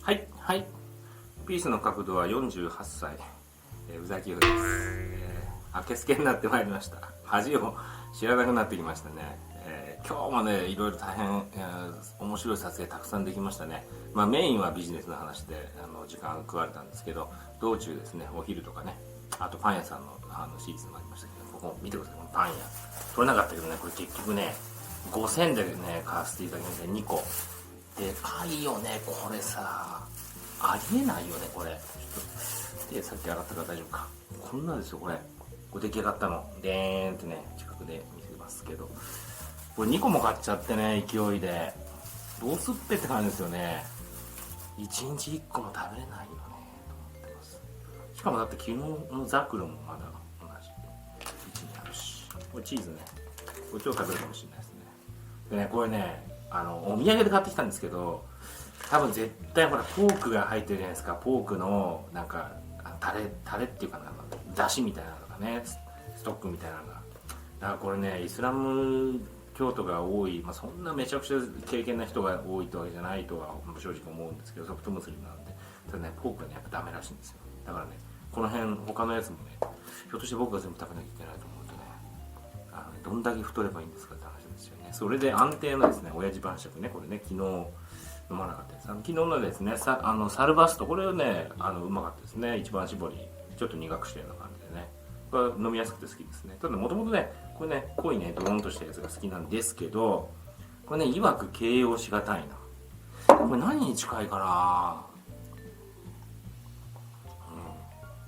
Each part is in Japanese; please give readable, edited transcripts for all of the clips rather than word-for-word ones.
はいはい。ピースの角度は48歳、宇崎です。明けすけになってまいりました。恥を知らなくなってきましたね。今日もね、いろいろ大変、面白い撮影たくさんできましたね。メインはビジネスの話で時間食われたんですけど、道中ですね、お昼とかね、あとパン屋さんのシーズンもありましたけど、ここ見てください。このパン屋取れなかったけどね、これ結局ね5000でね買わせていただきまして2個でかいよね。これさありえないよね。これちょっとでさっき洗ったから大丈夫か。こんなんですよ。これ出来上がったのでーんってね、近くで見せますけど、これ2個も買っちゃってね、勢いでどうすっぺって感じですよね。1日1個も食べれないよねと思ってます。しかもだって昨日のザクロもまだ同じ位置にあるし、これチーズね、これ超食べるかもしれないですね。でね、これねお土産で買ってきたんですけど、多分絶対ほらポークが入ってるじゃないですか。ポークのなんかタレっていうかな、だしみたいなのがね、ストックみたいなのが、だからこれねイスラム教徒が多い、そんなめちゃくちゃ経験な人が多いってわけじゃないとは正直思うんですけど、ソフトムスリムなんで。ただね、ポークはねやっぱダメらしいんですよ。だからね、この辺他のやつもね、ひょっとして僕が全部食べなきゃいけないと思うとね、どんだけ太ればいいんですかって話ですよね。それで安定のですね親父晩酌ね、これね昨日飲まなかったです。昨日のですねサルバスト、これをねうまかったですね。一番搾りちょっと苦くしたような感じでね、これ飲みやすくて好きですね。ただもともとねこれね濃いねドロンとしたやつが好きなんですけど、これね曰く形容しがたいな。これ何に近いかな。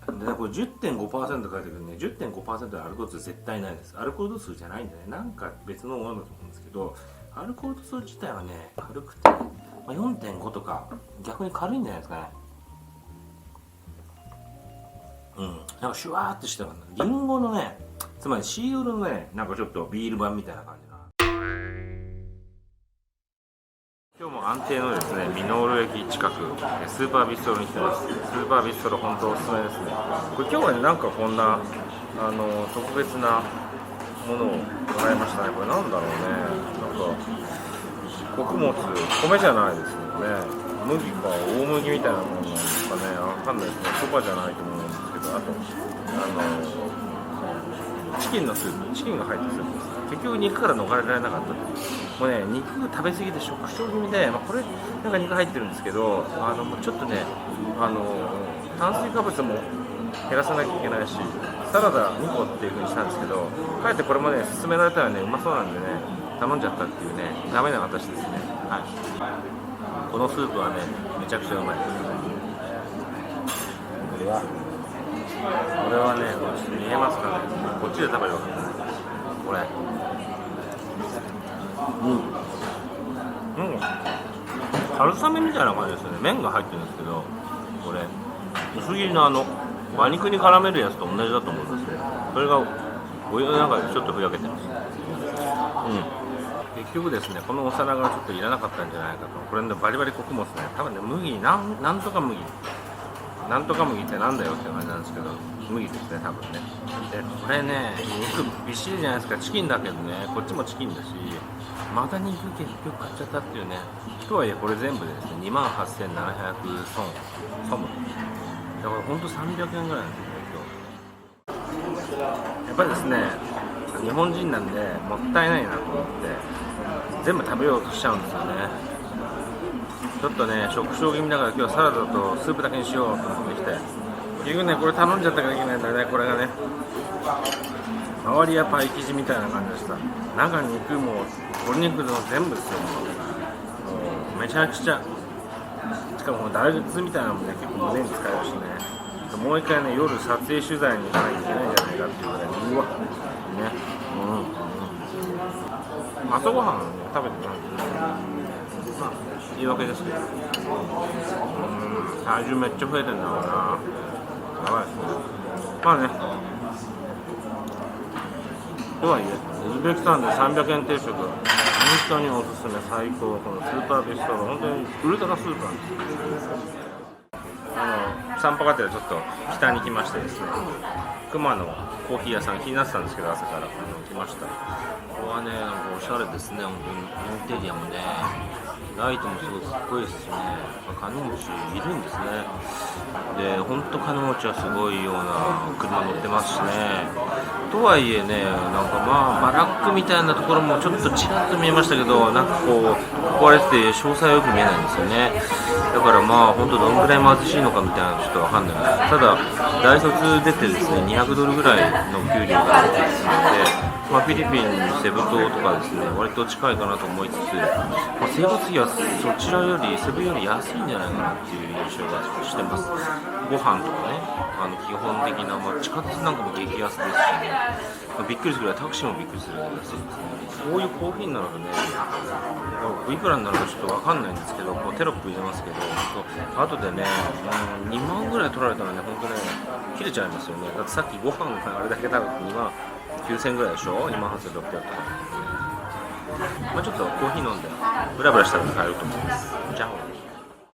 でこれ 10.5% 書いてくるね。 10.5% でアルコール度数絶対ないです。アルコール度数じゃないんでね、なんか別のものだと思うんですけど、アルコール度数自体はね軽くて、4.5 とか逆に軽いんじゃないですかね。なんかシュワーってしたリンゴのね、つまりシーウルのね、なんかちょっとビール版みたいな感じな。今日も安定のですねミノール駅近くスーパービストロに来てます。スーパービストロ本当おすすめですね。これ今日はねなんかこんな特別なものをもらいましたね。これなんだろうね、なんか穀物、米じゃないですよね。麦か大麦みたいなものなんですかね。わかんないですね。そばじゃないと思うんですけど、あとチキンのスープ、チキンが入ったスープです。結局肉から逃れられなかった。もうね肉食べ過ぎて縮小気味で、これなんか肉入ってるんですけど、もうちょっとね炭水化物も減らさなきゃいけないし、サラダ2個っていう風にしたんですけど、かえってこれもね勧められたらねうまそうなんでね頼んじゃったっていうねダメな私ですね。はい、このスープはねめちゃくちゃうまいです。これはね見えますかね。こっちで食べるわけです。これ春雨みたいな感じですよね。麺が入ってるんですけど、これ薄切りの馬肉に絡めるやつと同じだと思うんですよ。それがお湯の中でちょっとふやけてます。結局ですねこのお皿がちょっといらなかったんじゃないかと。これねバリバリ穀物ね、多分ね麦なんとか麦ってなんだよって感じなんですけど、麦ですね多分ね。でこれね肉びっしりじゃないですか。チキンだけどね、こっちもチキンだし、また肉結局買っちゃったっていうね。とはいえこれ全部でですね 28,700 ソムだからほんと300円ぐらいなんですよね今日。やっぱりですね日本人なんでもったいないなと思って全部食べようとしちゃうんですよね。ちょっとね食傷気味だから今日はサラダとスープだけにしようと思ってきて、結局ねこれ頼んじゃったからいけないんだね。これがね周りはパイ生地みたいな感じでした。中に肉も鶏肉の全部ですよ。もうめちゃくちゃ、しかも大豆みたいなのもね結構胸に使えるしね。もう一回ね夜撮影取材に行かなきゃいけないんじゃないかっていうぐらい、うわね、朝ごはん、ね、食べてないんで、言い訳ですけど、体重めっちゃ増えてんだろうな。やばいですね。とはいえウズベキスタンで300円定食、本当におすすめ、最高。このスーパービストロ、本当にウルトラスーパーです。散歩がてらちょっと北に来ましてですね、熊のコーヒー屋さん気になってたんですけど、朝から来ました。ここはねなんかおしゃれですね。本当にインテリアもねライトもすごいかっこいいですしね、金持ちいるんですね。で本当金持ちはすごいような車乗ってますしね。とはいえね、なんかバラックみたいなところもちょっとちらっと見えましたけど、なんかこう壊れてて詳細はよく見えないんですよね。だから本当どんぐらい貧しいのかみたいなのちょっとわかんないです。ただ大卒出てですね200ドルぐらいの給料が出てきますので、フィリピン、セブ島とかですね、割と近いかなと思いつつ、生活費はそちらより、セブより安いんじゃないかなっていう印象がしてます。ご飯とかね、基本的な、地下鉄なんかも激安ですしね、びっくりするぐらいタクシーもびっくりするぐらい安いですね。こういうコーヒーになるとね、いくらになるかちょっと分かんないんですけど、テロップ入れますけど、後でね、2万ぐらい取られたらね、本当ね、切れちゃいますよね。だってさっきご飯があれだけ食べて2万9000円ぐらいでしょ、2万8600円とか。ちょっとコーヒー飲んでブラブラしたら帰ると思います。じゃあ